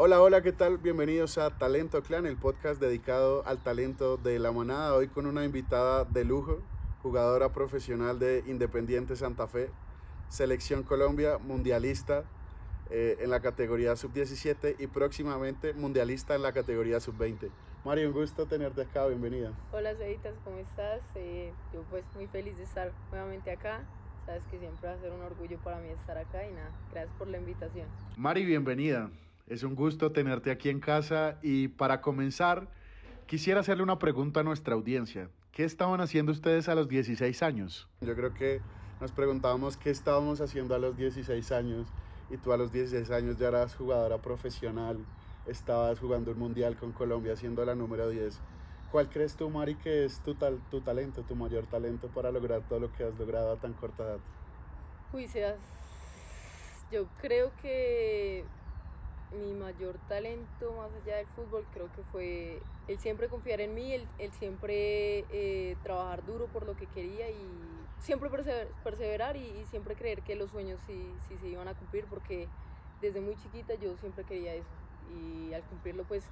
Hola, hola, ¿qué tal? Bienvenidos a Talento Clan, el podcast dedicado al talento de la manada. Hoy con una invitada de lujo, jugadora profesional de Independiente Santa Fe, Selección Colombia, mundialista en la categoría sub-17 y próximamente mundialista en la categoría sub-20. Mario, un gusto tenerte acá, bienvenida. Hola Ceditas, ¿cómo estás? Yo pues muy feliz de estar nuevamente acá. Sabes que siempre va a ser un orgullo para mí estar acá y nada, gracias por la invitación. Mari, bienvenida. Es un gusto tenerte aquí en casa y para comenzar, quisiera hacerle una pregunta a nuestra audiencia. ¿Qué estaban haciendo ustedes a los 16 años? Yo creo que nos preguntábamos qué estábamos haciendo a los 16 años y tú a los 16 años ya eras jugadora profesional, estabas jugando un mundial con Colombia siendo la número 10. ¿Cuál crees tú, Mari, que es tu talento, tu mayor talento para lograr todo lo que has logrado a tan corta edad? Uy, Sebas, yo creo que mi mayor talento más allá del fútbol creo que fue el siempre confiar en mí, el siempre trabajar duro por lo que quería y siempre perseverar y siempre creer que los sueños sí se iban a cumplir porque desde muy chiquita yo siempre quería eso y al cumplirlo pues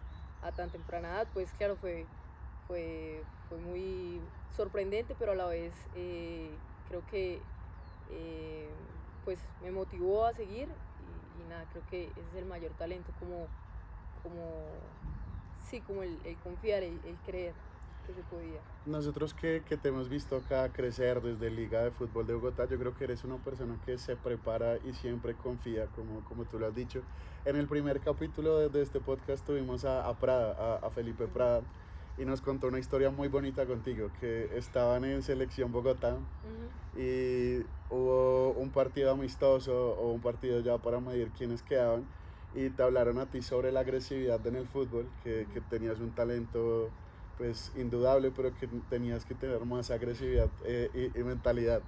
a tan temprana edad pues claro fue muy sorprendente pero a la vez creo que eh, pues me motivó a seguir y nada, creo que ese es el mayor talento, como sí, como el confiar, el creer que se podía. Nosotros que te hemos visto acá crecer desde Liga de Fútbol de Bogotá, yo creo que eres una persona que se prepara y siempre confía, como tú lo has dicho. En el primer capítulo de este podcast tuvimos a Prada, a Felipe Prada, y nos contó una historia muy bonita contigo, que estaban en Selección Bogotá Ujú. y hubo un partido amistoso o un partido ya para medir quiénes quedaban y te hablaron a ti sobre la agresividad en el fútbol, que tenías un talento pues indudable, pero que tenías que tener más agresividad y mentalidad.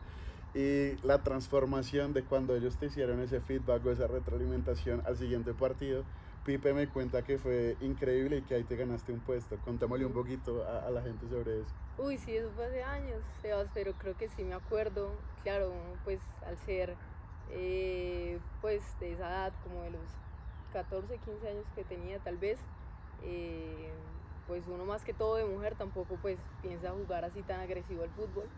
Y la transformación de cuando ellos te hicieron ese feedback o esa retroalimentación al siguiente partido, Pipe me cuenta que fue increíble y que ahí te ganaste un puesto. Contémosle un Ujú. poquito a la gente sobre eso. Uy, sí, eso fue hace años, Sebas, pero creo que sí me acuerdo. Claro, uno, pues al ser pues de esa edad, como de los 14 15 años que tenía tal vez, eh, pues uno más que todo de mujer tampoco pues piensa jugar así tan agresivo al fútbol,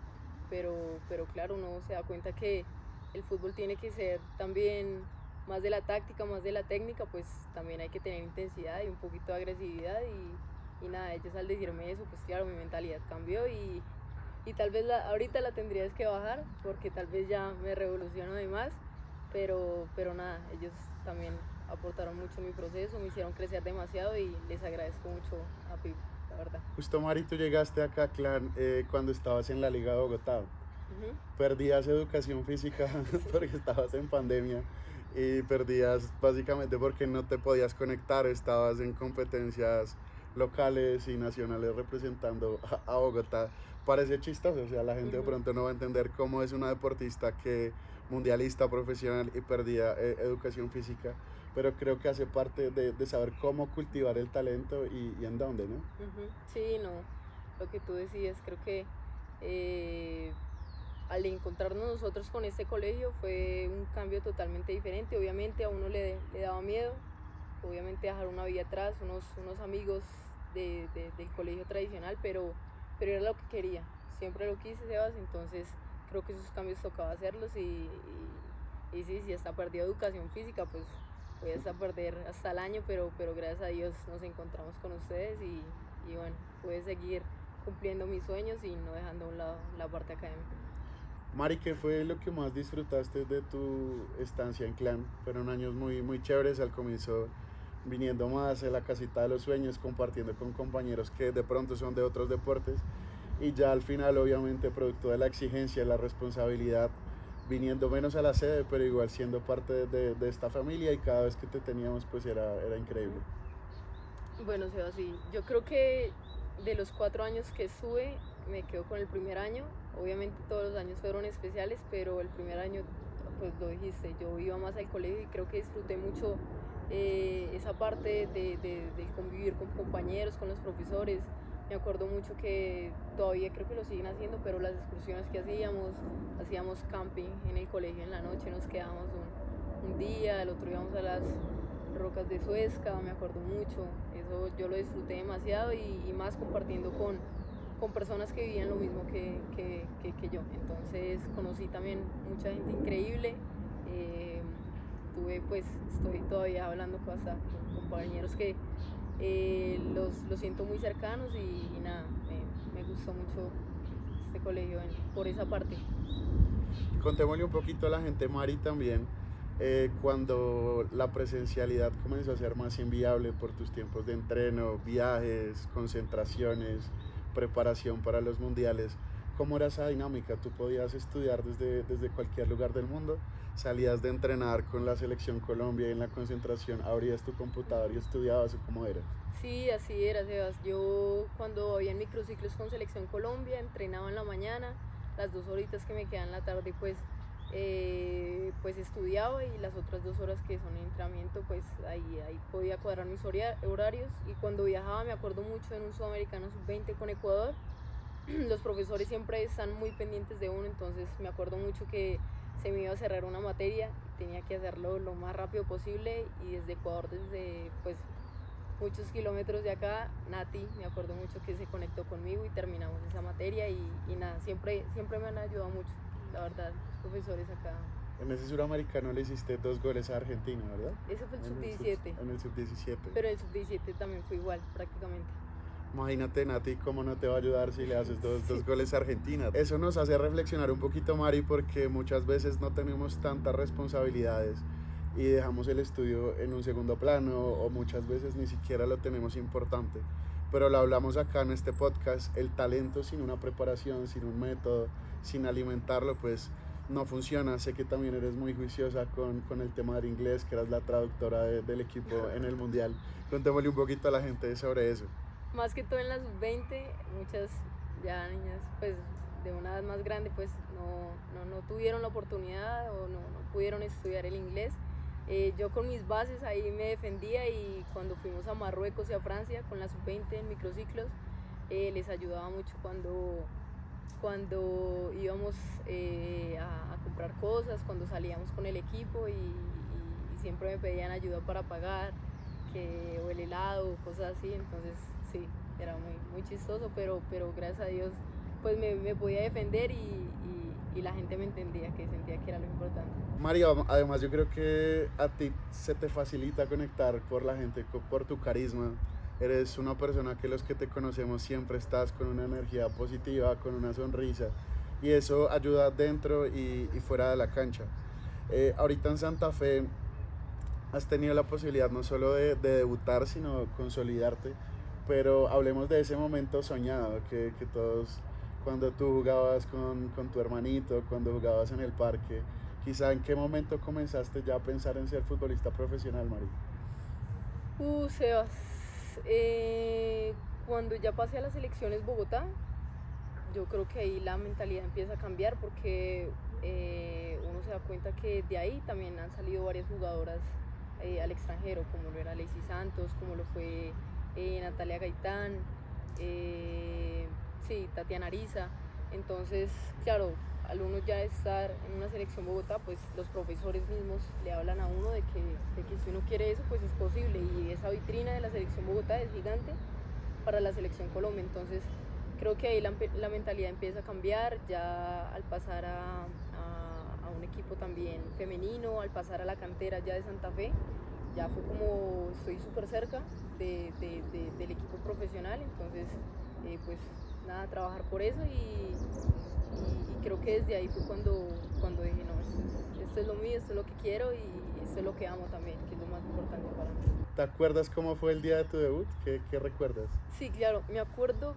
pero claro, uno se da cuenta que el fútbol tiene que ser también más de la táctica, más de la técnica, pues también hay que tener intensidad y un poquito de agresividad y nada, ellos al decirme eso, pues claro, mi mentalidad cambió y tal vez ahorita la tendrías que bajar porque tal vez ya me revoluciono de más, pero nada, ellos también aportaron mucho en mi proceso, me hicieron crecer demasiado y les agradezco mucho a Pip, la verdad. Justo, Mari, tú llegaste acá, Clan, cuando estabas en la Liga de Bogotá. Ujú. Perdías educación física Sí. porque estabas en pandemia y perdías básicamente porque no te podías conectar, estabas en competencias locales y nacionales representando a Bogotá. Parece chistoso, o sea, la gente de Ujú. pronto no va a entender cómo es una deportista que mundialista profesional y perdía educación física, pero creo que hace parte de saber cómo cultivar el talento y en dónde, ¿no? Ujú. Sí, no, lo que tú decías, creo que eh, al encontrarnos nosotros con este colegio fue un cambio totalmente diferente. Obviamente a uno le daba miedo, obviamente dejar una vida atrás, unos amigos del colegio tradicional, pero era lo que quería, siempre lo quise, Sebas, entonces creo que esos cambios tocaba hacerlos y sí, si hasta perdí educación física, pues voy hasta perder hasta el año, pero gracias a Dios nos encontramos con ustedes y bueno, pude seguir cumpliendo mis sueños y no dejando a un lado la parte académica. Mari, ¿qué fue lo que más disfrutaste de tu estancia en Clan? Fueron años muy, muy chéveres al comienzo, viniendo más a la casita de los sueños, compartiendo con compañeros que de pronto son de otros deportes y ya al final, obviamente, producto de la exigencia, la responsabilidad, viniendo menos a la sede, pero igual siendo parte de esta familia y cada vez que te teníamos, pues era increíble. Ujú. Bueno, Seba, sí, yo creo que de los 4 años que estuve, me quedo con el primer año. Obviamente todos los años fueron especiales, pero el primer año, pues lo dijiste, yo iba más al colegio y creo que disfruté mucho esa parte de convivir con compañeros, con los profesores. Me acuerdo mucho que todavía creo que lo siguen haciendo, pero las excursiones que hacíamos camping en el colegio en la noche, nos quedábamos un día, el otro íbamos Rocas de Suezca, me acuerdo mucho, eso yo lo disfruté demasiado y más compartiendo con personas que vivían lo mismo que yo. Entonces conocí también mucha gente increíble, estoy todavía hablando hasta con compañeros que los siento muy cercanos y nada, me gustó mucho este colegio por esa parte. Contémosle un poquito a la gente, Mari, también, cuando la presencialidad comenzó a ser más inviable por tus tiempos de entreno, viajes, concentraciones, preparación para los mundiales. ¿Cómo era esa dinámica? ¿Tú podías estudiar desde cualquier lugar del mundo? ¿Salías de entrenar con la selección Colombia y en la concentración abrías tu computador y estudiabas o cómo era? Sí, así era, Sebas. Yo cuando había microciclos con Selección Colombia, entrenaba en la mañana, las 2 horitas que me quedan en la tarde, pues estudiaba y las otras 2 horas que son entrenamiento, pues ahí podía cuadrar mis horarios. Y cuando viajaba, me acuerdo mucho en un Sudamericano Sub-20 con Ecuador, los profesores siempre están muy pendientes de uno, entonces me acuerdo mucho que se me iba a cerrar una materia y tenía que hacerlo lo más rápido posible y desde Ecuador, desde pues muchos kilómetros de acá, Nati, me acuerdo mucho que se conectó conmigo y terminamos esa materia y nada, siempre me han ayudado mucho, la verdad, los profesores acá. En ese suramericano le hiciste 2 goles a Argentina, ¿verdad? Ese fue el sub-17. En el sub-17. Pero el sub-17 también fue igual, prácticamente. Imagínate, Nati, cómo no te va a ayudar si le haces dos goles a Argentina. Eso nos hace reflexionar un poquito, Mari, porque muchas veces no tenemos tantas responsabilidades y dejamos el estudio en un segundo plano o muchas veces ni siquiera lo tenemos importante. Pero lo hablamos acá en este podcast, el talento sin una preparación, sin un método, sin alimentarlo, pues no funciona. Sé que también eres muy juiciosa con el tema del inglés, que eras la traductora del equipo en el Mundial. Contémosle un poquito a la gente sobre eso. Más que todo en las 20, muchas ya niñas pues de una edad más grande pues no tuvieron la oportunidad o no pudieron estudiar el inglés. Yo con mis bases ahí me defendía y cuando fuimos a Marruecos y a Francia con la sub-20 en microciclos, les ayudaba mucho cuando íbamos a comprar cosas, cuando salíamos con el equipo y siempre me pedían ayuda para pagar, o el helado, cosas así, entonces sí, era muy chistoso, pero gracias a Dios pues me podía defender y la gente me entendía, que sentía que era lo importante. María, además yo creo que a ti se te facilita conectar por la gente, por tu carisma. Eres una persona que los que te conocemos siempre estás con una energía positiva, con una sonrisa y eso ayuda dentro y fuera de la cancha. Ahorita en Santa Fe has tenido la posibilidad no solo de debutar, sino consolidarte, pero hablemos de ese momento soñado que todos, cuando tú jugabas con tu hermanito, cuando jugabas en el parque, quizá en qué momento comenzaste ya a pensar en ser futbolista profesional, Mari. Sebas, cuando ya pasé a las elecciones Bogotá, yo creo que ahí la mentalidad empieza a cambiar porque uno se da cuenta que de ahí también han salido varias jugadoras al extranjero, como lo era Lacey Santos, como lo fue Natalia Gaitán, sí, Tatiana Ariza. Entonces, claro, al uno ya estar en una selección Bogotá, pues los profesores mismos le hablan a uno de que si uno quiere eso, pues es posible. Y esa vitrina de la selección Bogotá es gigante para la selección Colombia. Entonces, creo que ahí la mentalidad empieza a cambiar, ya al pasar a un equipo también femenino, al pasar a la cantera ya de Santa Fe, ya fue como estoy súper cerca del equipo profesional, entonces pues nada, trabajar por eso y creo que desde ahí fue cuando dije no, esto es lo mío, esto es lo que quiero y esto es lo que amo también, que es lo más importante para mí. ¿Te acuerdas cómo fue el día de tu debut? ¿Qué recuerdas? Sí, claro, me acuerdo,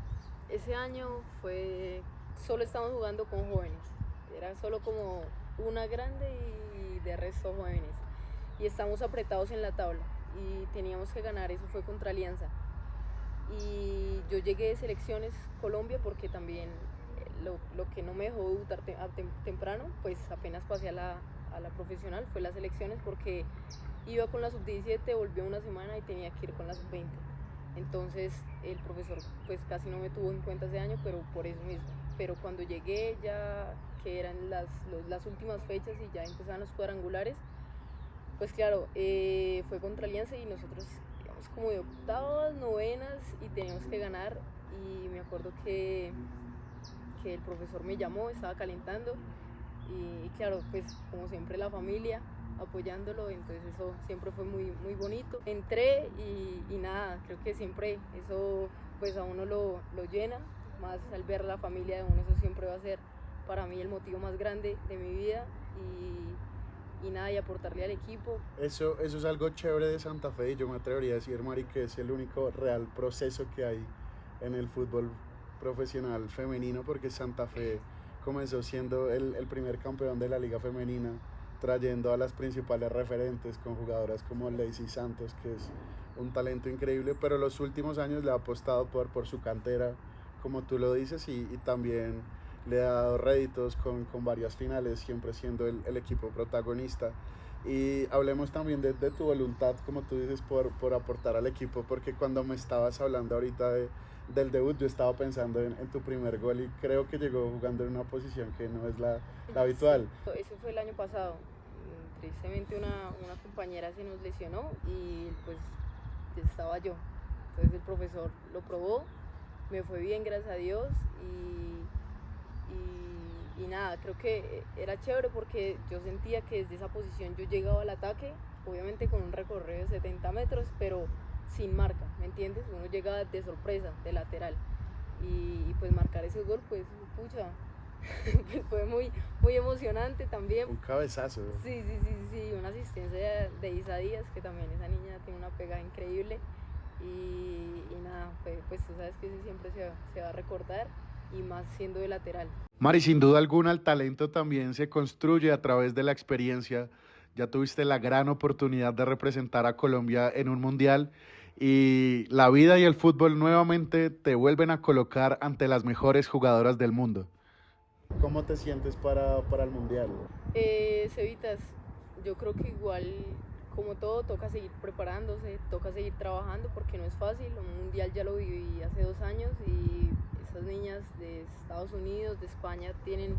ese año solo estábamos jugando con jóvenes, era solo como una grande y de resto jóvenes. Y estamos apretados en la tabla y teníamos que ganar, eso fue contra Alianza. Y yo llegué de selecciones Colombia porque también lo que no me dejó debutar temprano, pues apenas pasé a la profesional, fue las selecciones porque iba con la sub-17, volvió una semana y tenía que ir con la sub-20. Entonces el profesor pues casi no me tuvo en cuenta ese año, pero por eso mismo. Pero cuando llegué ya, que eran las últimas fechas y ya empezaban los cuadrangulares, Pues claro, fue contra Alianza y nosotros íbamos como de octavas, novenas y teníamos que ganar. Y me acuerdo que el profesor me llamó, estaba calentando y claro, pues como siempre la familia apoyándolo, entonces eso siempre fue muy, muy bonito. Entré y nada, creo que siempre eso pues a uno lo llena, más al ver la familia de uno, eso siempre va a ser para mí el motivo más grande de mi vida y nada, y aportarle al equipo. Eso es algo chévere de Santa Fe y yo me atrevería a decir, Mari, que es el único real proceso que hay en el fútbol profesional femenino, porque Santa Fe comenzó siendo el primer campeón de la liga femenina, trayendo a las principales referentes con jugadoras como Lacey Santos, que es un talento increíble, pero los últimos años le ha apostado por su cantera, como tú lo dices, y también le ha dado réditos con varias finales, siempre siendo el equipo protagonista. Y hablemos también de tu voluntad, como tú dices, por aportar al equipo, porque cuando me estabas hablando ahorita del debut, yo estaba pensando en tu primer gol y creo que llegó jugando en una posición que no es la habitual. Sí, eso fue el año pasado. Tristemente una compañera se nos lesionó y pues estaba yo. Entonces el profesor lo probó, me fue bien, gracias a Dios, y nada, creo que era chévere porque yo sentía que desde esa posición yo llegaba al ataque, obviamente con un recorrido de 70 metros, pero sin marca, ¿me entiendes? Uno llega de sorpresa, de lateral, y pues marcar ese gol, pues, pucha, pues fue muy, muy emocionante también. Un cabezazo. Sí, una asistencia de Isa Díaz, que también esa niña tiene una pegada increíble, y nada, pues tú sabes que ese siempre se va a recordar, y más siendo de lateral. Mari, sin duda alguna el talento también se construye a través de la experiencia. Ya tuviste la gran oportunidad de representar a Colombia en un mundial y la vida y el fútbol nuevamente te vuelven a colocar ante las mejores jugadoras del mundo. ¿Cómo te sientes para el mundial? Cevitas, yo creo que igual como todo toca seguir preparándose, toca seguir trabajando porque no es fácil. Un mundial ya lo viví hace 2 años y esas niñas de Estados Unidos, de España, tienen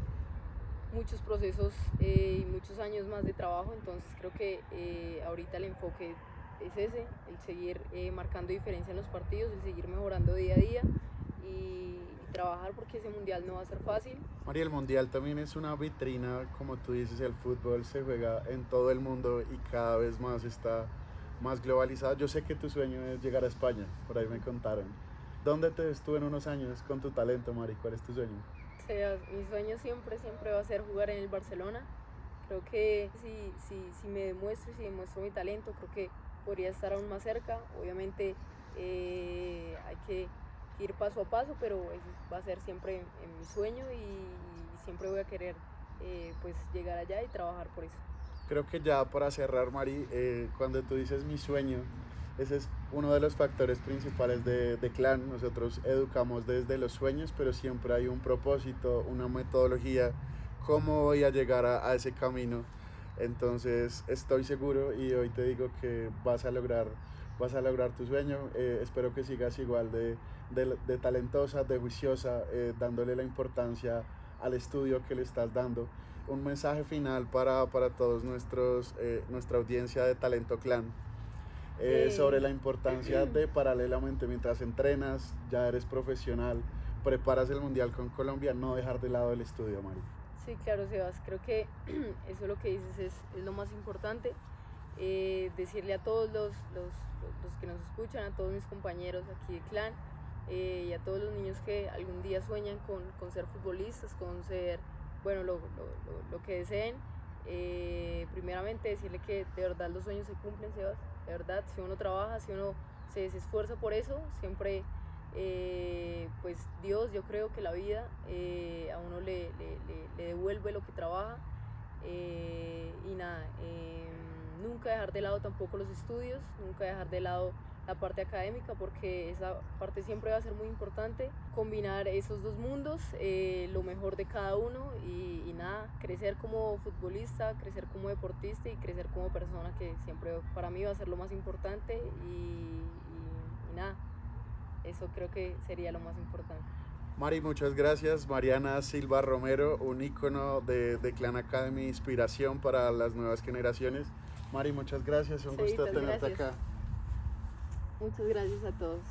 muchos procesos y muchos años más de trabajo, entonces creo que ahorita el enfoque es ese, el seguir marcando diferencia en los partidos, el seguir mejorando día a día y trabajar porque ese mundial no va a ser fácil. María, el mundial también es una vitrina, como tú dices, el fútbol se juega en todo el mundo y cada vez más está más globalizado. Yo sé que tu sueño es llegar a España, por ahí me contaron. ¿Dónde te ves tú en unos años con tu talento, Mari? ¿Cuál es tu sueño? Mi sueño siempre va a ser jugar en el Barcelona. Creo que si me demuestro, si demuestro mi talento, creo que podría estar aún más cerca. Obviamente hay que ir paso a paso, pero eso va a ser siempre en mi sueño y siempre voy a querer pues llegar allá y trabajar por eso. Creo que ya para cerrar, Mari, cuando tú dices mi sueño, ese es uno de los factores principales de Clan. Nosotros educamos desde los sueños, pero siempre hay un propósito, una metodología, cómo voy a llegar a ese camino. Entonces estoy seguro y hoy te digo que vas a lograr tu sueño. Espero que sigas igual de talentosa, de juiciosa, dándole la importancia al estudio que le estás dando. Un mensaje final para todos nuestra audiencia de Talento Clan. Sobre la importancia de paralelamente, mientras entrenas, ya eres profesional, preparas el mundial con Colombia, no dejar de lado el estudio, Mari. Sí, claro, Sebas, creo que eso lo que dices es lo más importante. Decirle a todos los que nos escuchan, a todos mis compañeros aquí de Clan y a todos los niños que algún día sueñan con ser futbolistas, con ser, bueno, lo que deseen. Primeramente decirle que de verdad los sueños se cumplen, Sebas, de verdad, si uno trabaja, si uno se esfuerza por eso, siempre pues Dios, yo creo que la vida a uno le devuelve lo que trabaja y nada, nunca dejar de lado tampoco los estudios, nunca dejar de lado la parte académica porque esa parte siempre va a ser muy importante, combinar esos dos mundos, lo mejor de cada uno y nada, crecer como futbolista, crecer como deportista y crecer como persona, que siempre para mí va a ser lo más importante y nada, eso creo que sería lo más importante. Mari, muchas gracias. Mariana Silva Romero, un ícono de Clan Academy, inspiración para las nuevas generaciones. Mari, muchas gracias, un gusto Sevitas, tenerte gracias. acá. Muchas gracias a todos.